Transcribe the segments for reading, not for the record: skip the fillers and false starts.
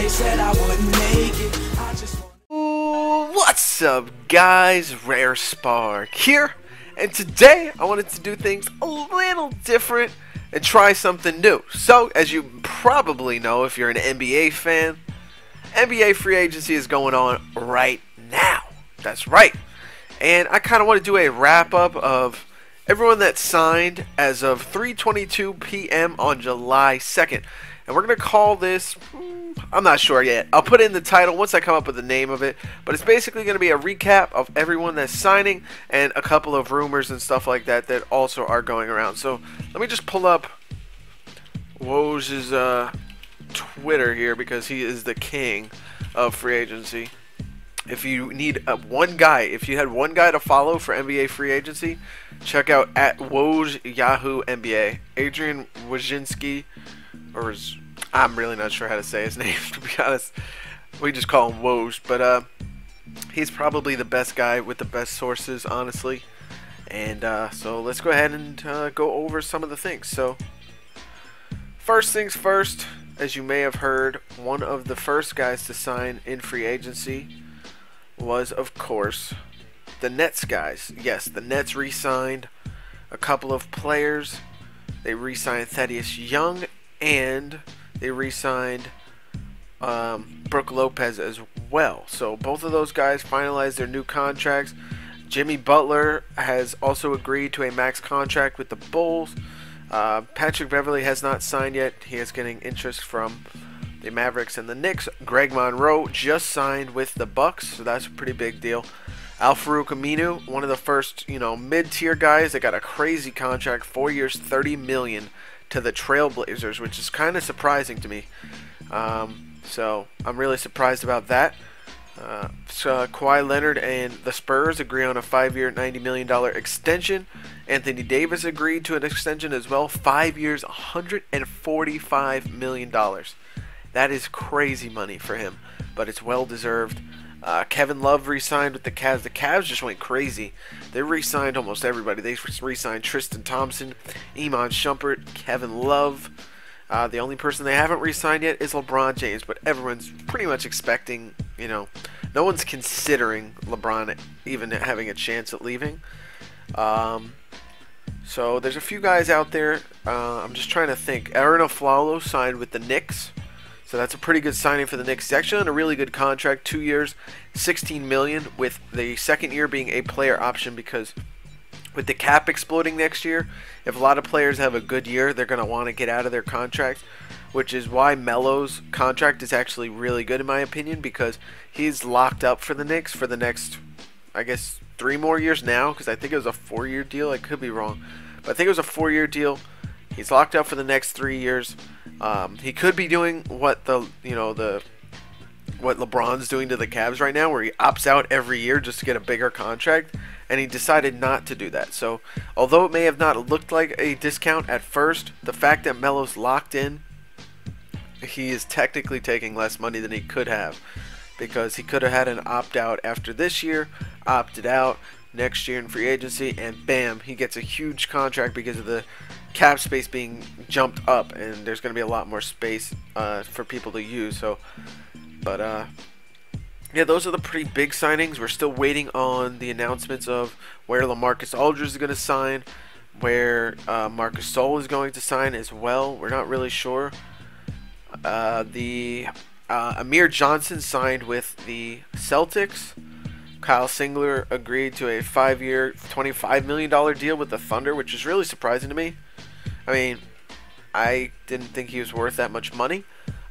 they said I wouldn't make it. I just What's up, guys? Rare Spark here, and today I wanted to do things a little different and try something new. So, as you probably know, if you're an NBA fan, NBA free agency is going on right now. That's right. And I kind of want to do a wrap-up of everyone that signed as of 3:22 p.m. on July 2nd. And we're going to call this, I'm not sure yet. I'll put in the title once I come up with the name of it. But it's basically going to be a recap of everyone that's signing and a couple of rumors and stuff like that that also are going around. So let me just pull up Woj's Twitter here because he is the king of free agency. If you need one guy, if you had one guy to follow for NBA free agency, check out at Woj Yahoo NBA. Adrian Wojcinski, or I'm really not sure how to say his name, to be honest. We just call him Woj, but he's probably the best guy with the best sources, honestly. And so let's go ahead and go over some of the things. So first things first, as you may have heard, one of the first guys to sign in free agency was, of course, the Nets guys. Yes, the Nets re-signed a couple of players. They re-signed Thaddeus Young, and they re-signed Brook Lopez as well. So both of those guys finalized their new contracts. Jimmy Butler has also agreed to a max contract with the Bulls. Patrick Beverley has not signed yet. He is getting interest from the Mavericks and the Knicks. Greg Monroe just signed with the Bucks, so that's a pretty big deal. Al-Farouq Aminu, one of the first, mid-tier guys that got a crazy contract, 4 years, $30 million to the Trailblazers, which is kind of surprising to me. So I'm really surprised about that. So Kawhi Leonard and the Spurs agree on a 5-year, $90 million extension. Anthony Davis agreed to an extension as well, 5 years, $145 million. That is crazy money for him, but it's well deserved. Kevin Love re-signed with the Cavs. The Cavs just went crazy. They re-signed almost everybody. They re-signed Tristan Thompson, Iman Shumpert, Kevin Love. The only person they haven't re-signed yet is LeBron James, but everyone's pretty much expecting, no one's considering LeBron even having a chance at leaving. So there's a few guys out there. I'm just trying to think. Aaron Aflalo signed with the Knicks. So that's a pretty good signing for the Knicks. He's actually on a really good contract, 2 years, $16 million, with the second year being a player option, because with the cap exploding next year, if a lot of players have a good year, they're going to want to get out of their contract, which is why Melo's contract is actually really good in my opinion, because he's locked up for the Knicks for the next, I guess, 3 more years now, because I think it was a 4-year deal. I could be wrong, but I think it was a 4-year deal. He's locked up for the next 3 years. He could be doing what what LeBron's doing to the Cavs right now, where he opts out every year just to get a bigger contract, and he decided not to do that. So, although it may have not looked like a discount at first, the fact that Melo's locked in, he is technically taking less money than he could have, because he could have had an opt-out after this year, opted out next year in free agency, and bam, he gets a huge contract because of the cap space being jumped up, and there's going to be a lot more space for people to use. So, but yeah, those are the pretty big signings. We're still waiting on the announcements of where Lamarcus Aldridge is going to sign, where Marcus Sol is going to sign as well. We're not really sure. Amir Johnson signed with the Celtics. Kyle Singler agreed to a 5-year, $25 million deal with the Thunder, which is really surprising to me. I mean, I didn't think he was worth that much money.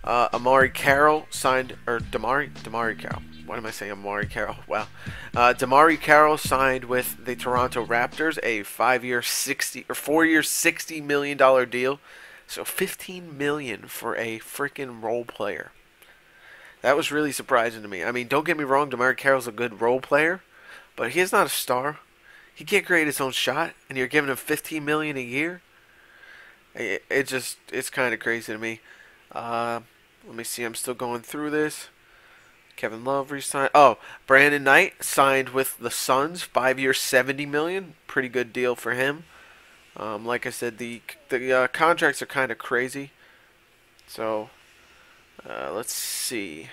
Amari Carroll signed, or Damari Carroll. What am I saying? Amari Carroll. Wow. Damari Carroll signed with the Toronto Raptors, a 4-year, $60 million deal. So $15 million for a freaking role player. That was really surprising to me. I mean, don't get me wrong, Damari Carroll's a good role player, but he's not a star. He can't create his own shot, and you're giving him $15 million a year. It's kind of crazy to me. Let me see. I'm still going through this. Kevin Love re-signed. Oh, Brandon Knight signed with the Suns, 5-year, $70 million. Pretty good deal for him. Like I said, the contracts are kind of crazy. So Let's see.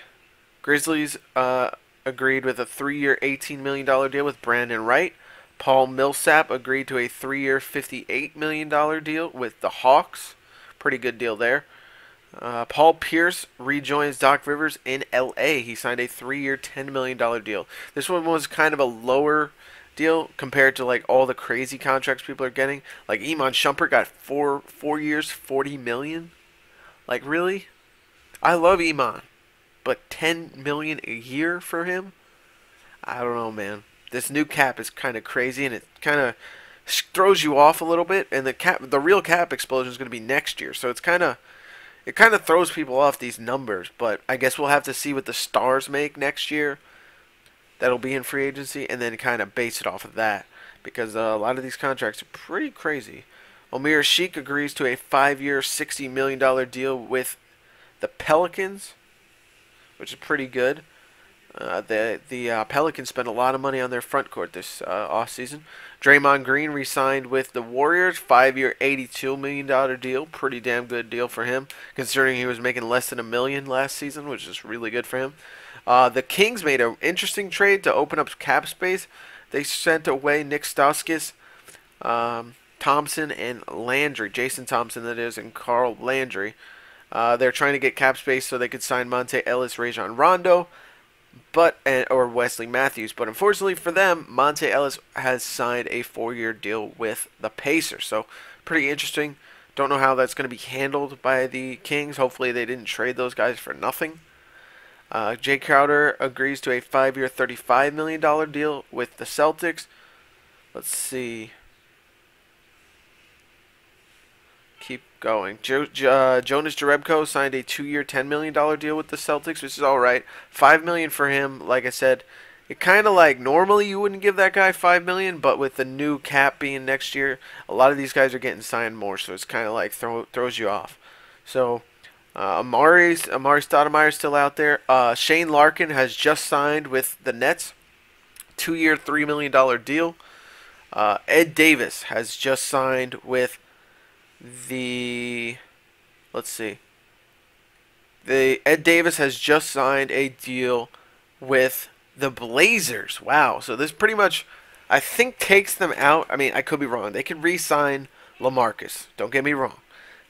Grizzlies agreed with a 3-year, $18 million deal with Brandon Wright. Paul Millsap agreed to a 3-year, $58 million deal with the Hawks. Pretty good deal there. Paul Pierce rejoins Doc Rivers in L.A. He signed a 3-year, $10 million deal. This one was kind of a lower deal compared to like all the crazy contracts people are getting. Like Iman Shumpert got 4 years, $40 million. Like really? I love Iman, but $10 million a year for him? I don't know, man. This new cap is kind of crazy, and it kind of throws you off a little bit. And the real cap explosion is going to be next year, so it kind of throws people off these numbers. But I guess we'll have to see what the Stars make next year. That'll be in free agency, and then kind of base it off of that, because a lot of these contracts are pretty crazy. Omir Sheik agrees to a 5-year, $60 million deal with the Pelicans, which is pretty good. The Pelicans spent a lot of money on their front court this offseason. Draymond Green re-signed with the Warriors, 5-year, $82 million deal. Pretty damn good deal for him, considering he was making less than $1 million last season, which is really good for him. The Kings made an interesting trade to open up cap space. They sent away Nick Stauskas, Thompson, and Landry. Jason Thompson, that is, and Carl Landry. They're trying to get cap space so they could sign Monte Ellis, Rajon Rondo, or Wesley Matthews. But unfortunately for them, Monte Ellis has signed a 4-year deal with the Pacers. So pretty interesting. Don't know how that's going to be handled by the Kings. Hopefully they didn't trade those guys for nothing. Jay Crowder agrees to a 5-year, $35 million deal with the Celtics. Let's see. Keep going. Jonas Jerebko signed a 2-year, $10 million deal with the Celtics, which is all right. $5 million for him. Like I said, it kind of like normally you wouldn't give that guy $5 million, but with the new cap being next year, a lot of these guys are getting signed more, so it's kind of like throws you off. So Amari Stoudemire is still out there. Shane Larkin has just signed with the Nets, 2-year, $3 million deal. Ed Davis has just signed with Ed Davis has just signed a deal with the Blazers. Wow. So this pretty much, I think, takes them out. I mean, I could be wrong. They could re-sign Lamarcus. Don't get me wrong.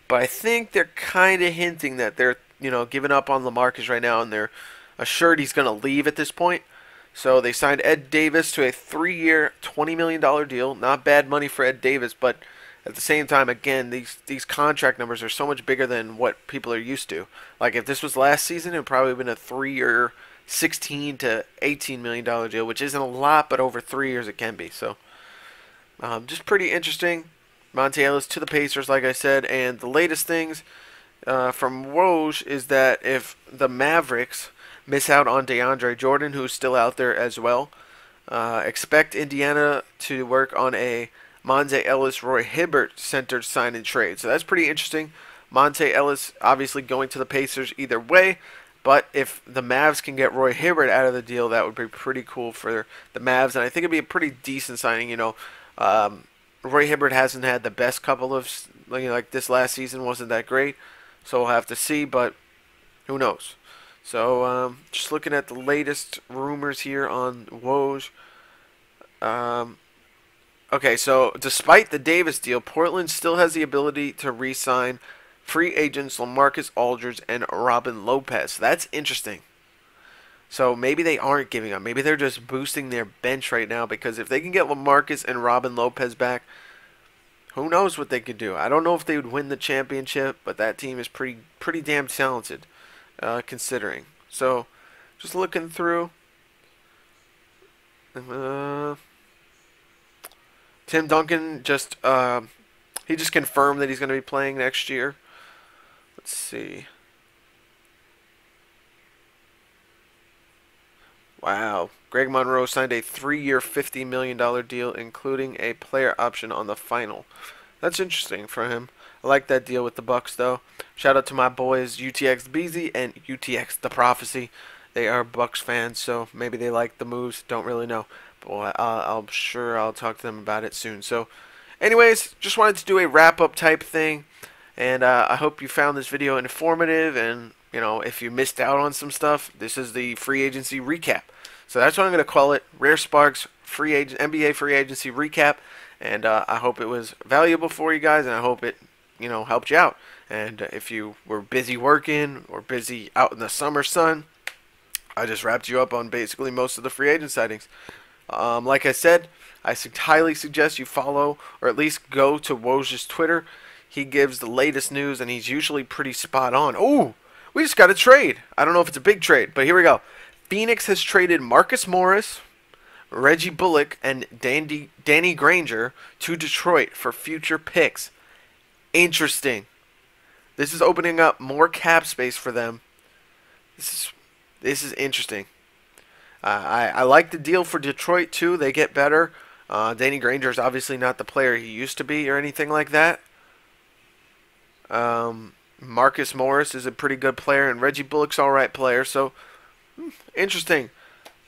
But I think they're kind of hinting that they're, giving up on Lamarcus right now, and they're assured he's going to leave at this point. So they signed Ed Davis to a 3-year, $20 million deal. Not bad money for Ed Davis, but at the same time, again, these contract numbers are so much bigger than what people are used to. Like if this was last season, it would probably have been a 3-year, $16 to $18 million deal, which isn't a lot, but over 3 years it can be. So just pretty interesting. Monte Ellis to the Pacers, like I said, and the latest things from Woj is that if the Mavericks miss out on DeAndre Jordan, who's still out there as well, expect Indiana to work on a Monte Ellis, Roy Hibbert centered sign and trade. So that's pretty interesting. Monte Ellis obviously going to the Pacers either way, but if the Mavs can get Roy Hibbert out of the deal, that would be pretty cool for the Mavs, and I think it'd be a pretty decent signing. Roy Hibbert hasn't had the best couple of, like this last season wasn't that great, so we'll have to see, but who knows. So just looking at the latest rumors here on Woj. Okay, so despite the Davis deal, Portland still has the ability to re-sign free agents Lamarcus Aldridge and Robin Lopez. That's interesting. So maybe they aren't giving up. Maybe they're just boosting their bench right now, because if they can get Lamarcus and Robin Lopez back, who knows what they could do. I don't know if they would win the championship, but that team is pretty damn talented, considering. So just looking through. Tim Duncan just confirmed that he's going to be playing next year. Let's see. Wow. Greg Monroe signed a 3-year, $50 million deal, including a player option on the final. That's interesting for him. I like that deal with the Bucks, though. Shout out to my boys UTX Beezy and UTX The Prophecy. They are Bucks fans, so maybe they like the moves. Don't really know. But I'm sure I'll talk to them about it soon. So, anyways, just wanted to do a wrap-up type thing. And I hope you found this video informative and you know, if you missed out on some stuff, this is the free agency recap. So that's what I'm going to call it, Rare Sparks NBA free agency recap. And I hope it was valuable for you guys, and I hope it, you know, helped you out. And if you were busy working or busy out in the summer sun, I just wrapped you up on basically most of the free agent sightings. Like I said, I highly suggest you follow or at least go to Woj's Twitter. He gives the latest news, and he's usually pretty spot on. Oh, we just got a trade. I don't know if it's a big trade, but here we go. Phoenix has traded Marcus Morris, Reggie Bullock, and Danny Granger to Detroit for future picks. Interesting. This is opening up more cap space for them. This is interesting. I like the deal for Detroit too. They get better. Danny Granger is obviously not the player he used to be or anything like that. Marcus Morris is a pretty good player, and Reggie Bullock's all right player. So interesting.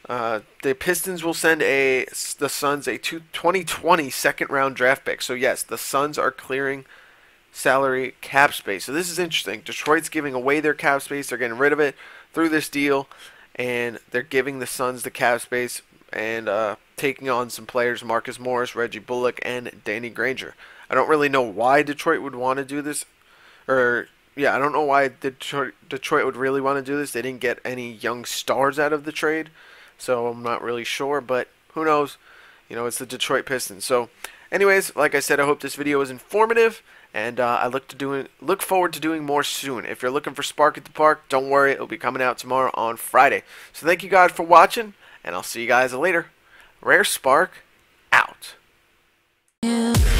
The Pistons will send the Suns a 2020 second-round draft pick. So yes, the Suns are clearing salary cap space. So this is interesting. Detroit's giving away their cap space. They're getting rid of it through this deal, and they're giving the Suns the cap space and taking on some players, Marcus Morris, Reggie Bullock, and Danny Granger. I don't really know why Detroit would want to do this. I don't know why Detroit would really want to do this. They didn't get any young stars out of the trade, so I'm not really sure, but who knows? You know, it's the Detroit Pistons. So anyways, like I said, I hope this video was informative, and I look forward to doing more soon. If you're looking for Spark at the Park, don't worry, it'll be coming out tomorrow on Friday. So thank you guys for watching, and I'll see you guys later. Rare Spark, out. Yeah.